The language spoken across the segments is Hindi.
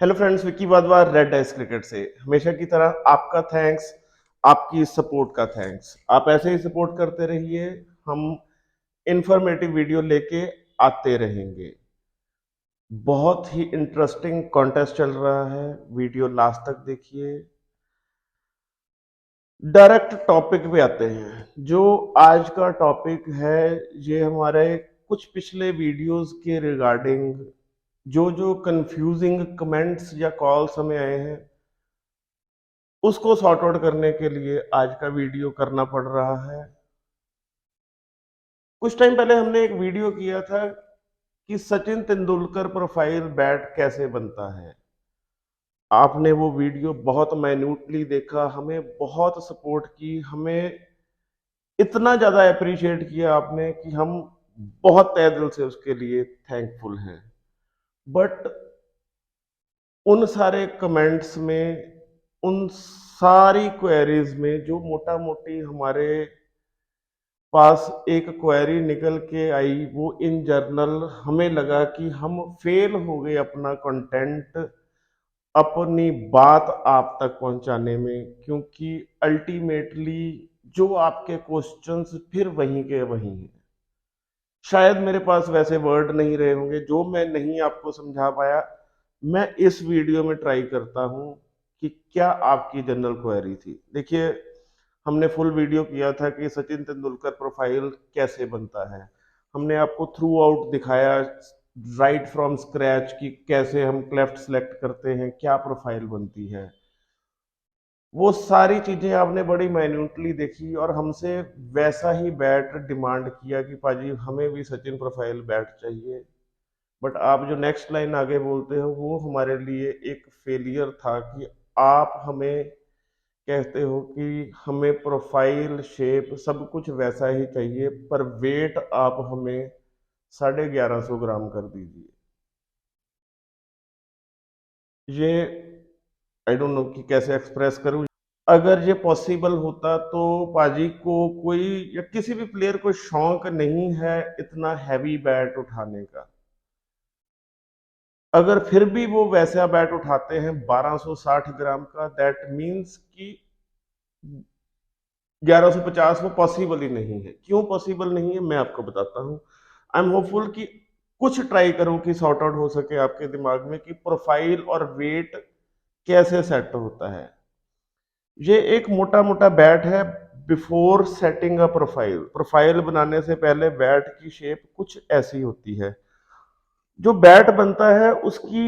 Hello friends, Vicky Wadhwa red dice cricket से। हमेशा की तरह आपका थैंक्स, आपकी सपोर्ट का थैंक्स। आप ऐसे ही सपोर्ट करते रहिए, हम इंफॉर्मेटिव वीडियो लेके आते रहेंगे। बहुत ही इंटरेस्टिंग कॉन्टेस्ट चल रहा है, वीडियो लास्ट तक देखिए। डायरेक्ट टॉपिक पे आते हैं। जो आज का टॉपिक है, ये हमारे कुछ पिछले वीडियोस के रिगार्डिंग जो जो कंफ्यूजिंग कमेंट्स या कॉल्स हमें आए हैं, उसको सॉर्ट आउट करने के लिए आज का वीडियो करना पड़ रहा है। कुछ टाइम पहले हमने एक वीडियो किया था कि सचिन तेंदुलकर प्रोफाइल बैट कैसे बनता है। आपने वो वीडियो बहुत माइन्यूटली देखा, हमें बहुत सपोर्ट की, हमें इतना ज्यादा अप्रिशिएट किया आपने कि हम बहुत तहे दिल से उसके लिए थैंकफुल हैं। बट उन सारे कमेंट्स में, उन सारी क्वेरीज में जो मोटा मोटी हमारे पास एक क्वेरी निकल के आई, वो इन जर्नल हमें लगा कि हम फेल हो गए अपना कंटेंट, अपनी बात आप तक पहुंचाने में। क्योंकि अल्टीमेटली जो आपके क्वेश्चंस फिर वहीं के वहीं हैं। शायद मेरे पास वैसे वर्ड नहीं रहे होंगे, जो मैं नहीं आपको समझा पाया मैं इस वीडियो में ट्राई करता हूं कि क्या आपकी जनरल क्वेरी थी। देखिए, हमने फुल वीडियो किया था कि सचिन तेंदुलकर प्रोफाइल कैसे बनता है। हमने आपको थ्रू आउट दिखाया, राइट फ्रॉम स्क्रैच, कि कैसे हम क्लेफ्ट सेलेक्ट करते हैं, क्या प्रोफाइल बनती है। वो सारी चीजें आपने बड़ी माइन्यूटली देखी और हमसे वैसा ही बैट डिमांड किया कि पाजी हमें भी सचिन प्रोफाइल बैट चाहिए। बट आप जो नेक्स्ट लाइन आगे बोलते हो, वो हमारे लिए एक फेलियर था कि आप हमें कहते हो कि हमें प्रोफाइल शेप सब कुछ वैसा ही चाहिए, पर वेट आप हमें 1150 ग्राम कर दीजिए। ये आई डोंट नो कि कैसे एक्सप्रेस करूं। अगर ये पॉसिबल होता तो पाजी को कोई या किसी भी प्लेयर को शौक नहीं है इतना हैवी बैट उठाने का। अगर फिर भी वो वैसा बैट उठाते हैं 1260 ग्राम का, दैट मीन्स कि 1150 वो पॉसिबल ही नहीं है। क्यों पॉसिबल नहीं है मैं आपको बताता हूँ। आई एम होपफुल कि कुछ ट्राई करूं कि सॉर्ट आउट हो सके आपके दिमाग में कि प्रोफाइल और वेट कैसे सेट होता है। ये एक मोटा मोटा बैट है। Before setting a profile, profile बनाने से पहले बैट की शेप कुछ ऐसी होती है। जो बैट बनता है उसकी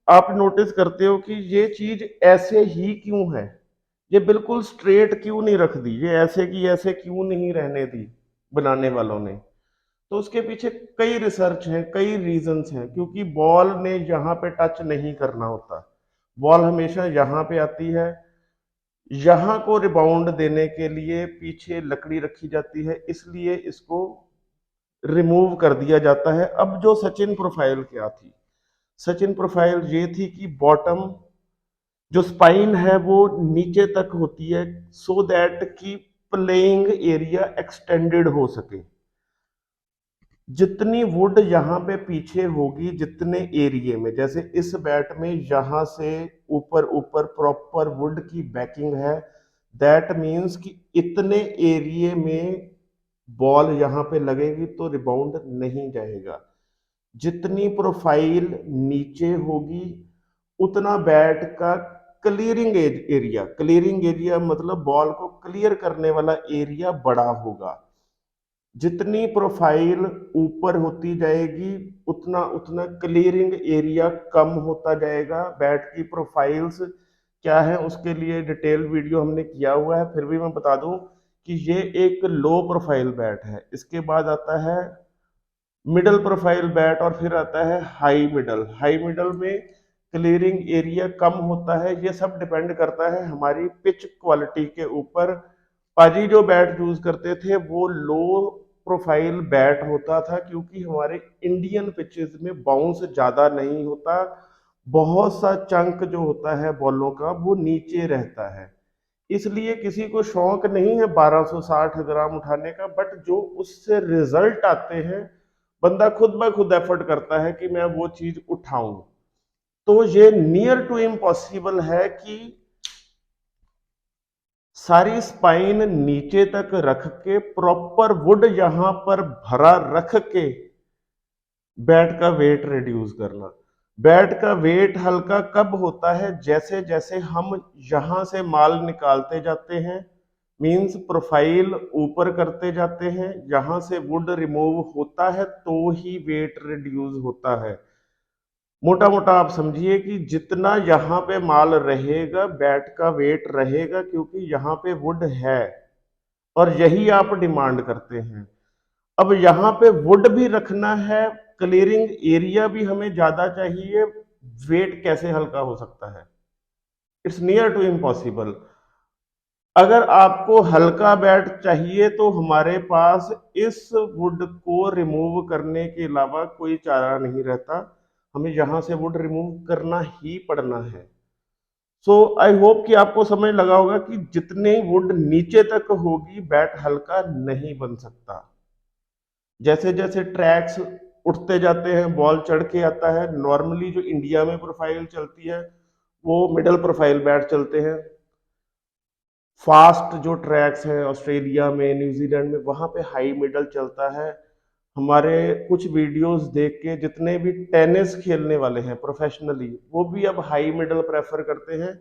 आप नोटिस करते हो कि ये चीज ऐसे ही क्यों है, ये बिल्कुल स्ट्रेट क्यों नहीं रख दी, ये ऐसे की ऐसे क्यों नहीं रहने दी बनाने वालों ने। तो उसके पीछे कई रिसर्च हैं, कई रीजंस हैं। क्योंकि बॉल ने यहाँ पे टच नहीं करना होता, बॉल हमेशा यहाँ पे आती है। यहाँ को रिबाउंड देने के लिए पीछे लकड़ी रखी जाती है, इसलिए इसको रिमूव कर दिया जाता है। अब जो सचिन प्रोफाइल क्या थी, सचिन प्रोफाइल ये थी कि बॉटम जो स्पाइन है वो नीचे तक होती है, सो दैट कि प्लेइंग एरिया एक्सटेंडेड हो सके। जितनी वुड यहाँ पे पीछे होगी, जितने एरिए में, जैसे इस बैट में यहाँ से ऊपर ऊपर प्रॉपर वुड की बैकिंग है, दैट मीन्स कि इतने एरिए में बॉल यहाँ पे लगेगी तो रिबाउंड नहीं जाएगा। जितनी प्रोफाइल नीचे होगी उतना बैट का क्लियरिंग एरिया मतलब बॉल को क्लियर करने वाला एरिया बड़ा होगा। जितनी प्रोफाइल ऊपर होती जाएगी उतना उतना क्लियरिंग एरिया कम होता जाएगा। बैट की प्रोफाइल्स क्या है उसके लिए डिटेल वीडियो हमने किया हुआ है, फिर भी मैं बता दूं कि ये एक लो प्रोफाइल बैट है। इसके बाद आता है मिडल प्रोफाइल बैट और फिर आता है हाई मिडल। हाई मिडल में क्लियरिंग एरिया कम होता है। ये सब डिपेंड करता है हमारी पिच क्वालिटी के ऊपर। पाजी जो बैट यूज करते थे वो लो प्रोफाइल बैट होता था, क्योंकि हमारे इंडियन पिचेस में बाउंस ज्यादा नहीं होता, बहुत सा चंक जो होता है बॉलों का वो नीचे रहता है। इसलिए किसी को शौक नहीं है 1260 ग्राम उठाने का, बट जो उससे रिजल्ट आते हैं बंदा खुद ब खुद एफर्ट करता है कि मैं वो चीज उठाऊं। तो ये नियर टू इम्पॉसिबल है कि सारी स्पाइन नीचे तक रख के प्रॉपर वुड यहां पर भरा रख के बैट का वेट रिड्यूस करना। बैट का वेट हल्का कब होता है? जैसे जैसे हम यहां से माल निकालते जाते हैं, मींस प्रोफाइल ऊपर करते जाते हैं, यहां से वुड रिमूव होता है तो ही वेट रिड्यूस होता है। मोटा मोटा आप समझिए कि जितना यहाँ पे माल रहेगा बैट का वेट रहेगा, क्योंकि यहाँ पे वुड है और यही आप डिमांड करते हैं। अब यहाँ पे वुड भी रखना है, क्लियरिंग एरिया भी हमें ज्यादा चाहिए, वेट कैसे हल्का हो सकता है? It's near to impossible. अगर आपको हल्का बैट चाहिए तो हमारे पास इस वुड को रिमूव करने के अलावा कोई चारा नहीं रहता, हमें यहां से वुड रिमूव करना ही पड़ना है। सो आई होप कि आपको समझ लगा होगा कि जितने वुड नीचे तक होगी बैट हल्का नहीं बन सकता। जैसे जैसे ट्रैक्स उठते जाते हैं, बॉल चढ़ के आता है, नॉर्मली जो इंडिया में प्रोफाइल चलती है वो मिडल प्रोफाइल बैट चलते हैं। फास्ट जो ट्रैक्स हैं ऑस्ट्रेलिया में, न्यूजीलैंड में, वहां पे हाई मिडल चलता है। हमारे कुछ वीडियोस देख के जितने भी टेनिस खेलने वाले हैं प्रोफेशनली, वो भी अब हाई मिडल प्रेफर करते हैं,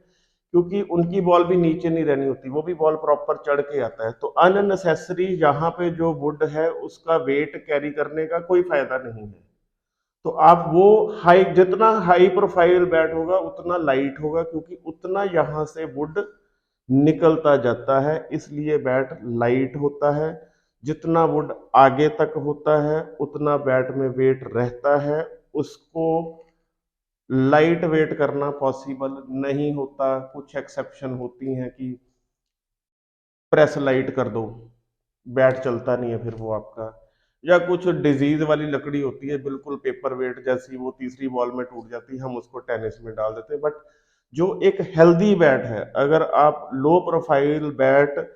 क्योंकि उनकी बॉल भी नीचे नहीं रहनी होती, वो भी बॉल प्रॉपर चढ़ के आता है। तो अननेसेसरी यहाँ पे जो वुड है उसका वेट कैरी करने का कोई फायदा नहीं है। तो आप वो हाई, जितना हाई प्रोफाइल बैट होगा उतना लाइट होगा, क्योंकि उतना यहाँ से वुड निकलता जाता है, इसलिए बैट लाइट होता है। जितना वुड आगे तक होता है उतना बैट में वेट रहता है, उसको लाइट वेट करना पॉसिबल नहीं होता। कुछ एक्सेप्शन होती हैं कि प्रेस लाइट कर दो, बैट चलता नहीं है फिर वो आपका, या कुछ डिजीज वाली लकड़ी होती है बिल्कुल पेपर वेट जैसी, वो तीसरी बॉल में टूट जाती है, हम उसको टेनिस में डाल देते हैं। बट जो एक हेल्दी बैट है, अगर आप लो प्रोफाइल बैट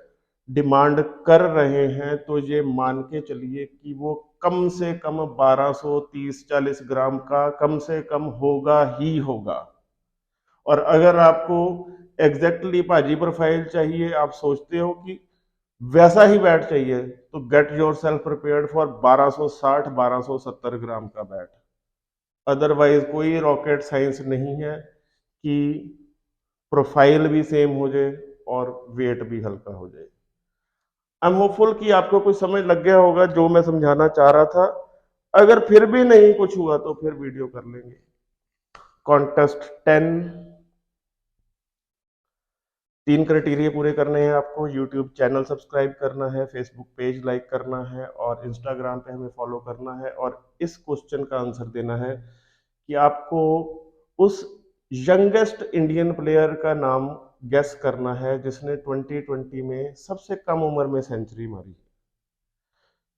डिमांड कर रहे हैं तो ये मान के चलिए कि वो कम से कम 1230-40 ग्राम का कम से कम होगा ही होगा। और अगर आपको एग्जैक्टली भाजी प्रोफाइल चाहिए, आप सोचते हो कि वैसा ही बैट चाहिए, तो get your self prepared for 1260-1270 ग्राम का बैट। अदरवाइज कोई रॉकेट साइंस नहीं है कि प्रोफाइल भी सेम हो जाए और वेट भी हल्का हो जाए। आई एम होपफुल कि आपको कुछ समझ लग गया होगा जो मैं समझाना चाह रहा था। अगर फिर भी नहीं कुछ हुआ तो फिर वीडियो कर लेंगे। कॉन्टेस्ट 10, 3 क्राइटेरिया पूरे करने हैं आपको। यूट्यूब चैनल सब्सक्राइब करना है, फेसबुक पेज लाइक करना है और इंस्टाग्राम पे हमें फॉलो करना है। और इस क्वेश्चन का आंसर देना है कि आपको उस यंगेस्ट इंडियन प्लेयर का नाम गेस करना है जिसने 2020 में सबसे कम उम्र में सेंचुरी मारी।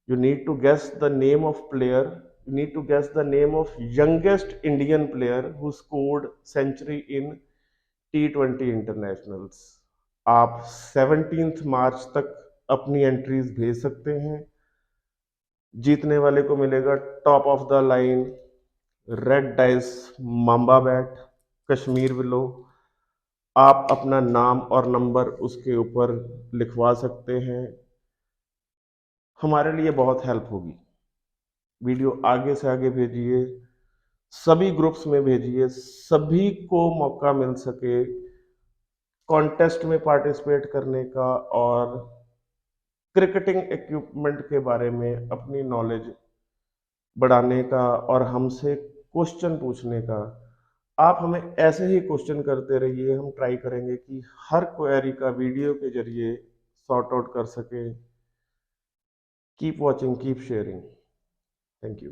You need to guess the name of player. You need to guess the name of youngest Indian player who scored century in T20 internationals. आप 17 मार्च तक अपनी एंट्रीज भेज सकते हैं। जीतने वाले को मिलेगा top of the line red dice Mamba bat Kashmir willow. आप अपना नाम और नंबर उसके ऊपर लिखवा सकते हैं, हमारे लिए बहुत हेल्प होगी। वीडियो आगे से आगे भेजिए, सभी ग्रुप्स में भेजिए, सभी को मौका मिल सके कॉन्टेस्ट में पार्टिसिपेट करने का और क्रिकेटिंग इक्विपमेंट के बारे में अपनी नॉलेज बढ़ाने का और हमसे क्वेश्चन पूछने का। आप हमें ऐसे ही क्वेश्चन करते रहिए, हम ट्राई करेंगे कि हर क्वेरी का वीडियो के जरिए सॉर्ट आउट कर सके। Keep watching, keep sharing. Thank you.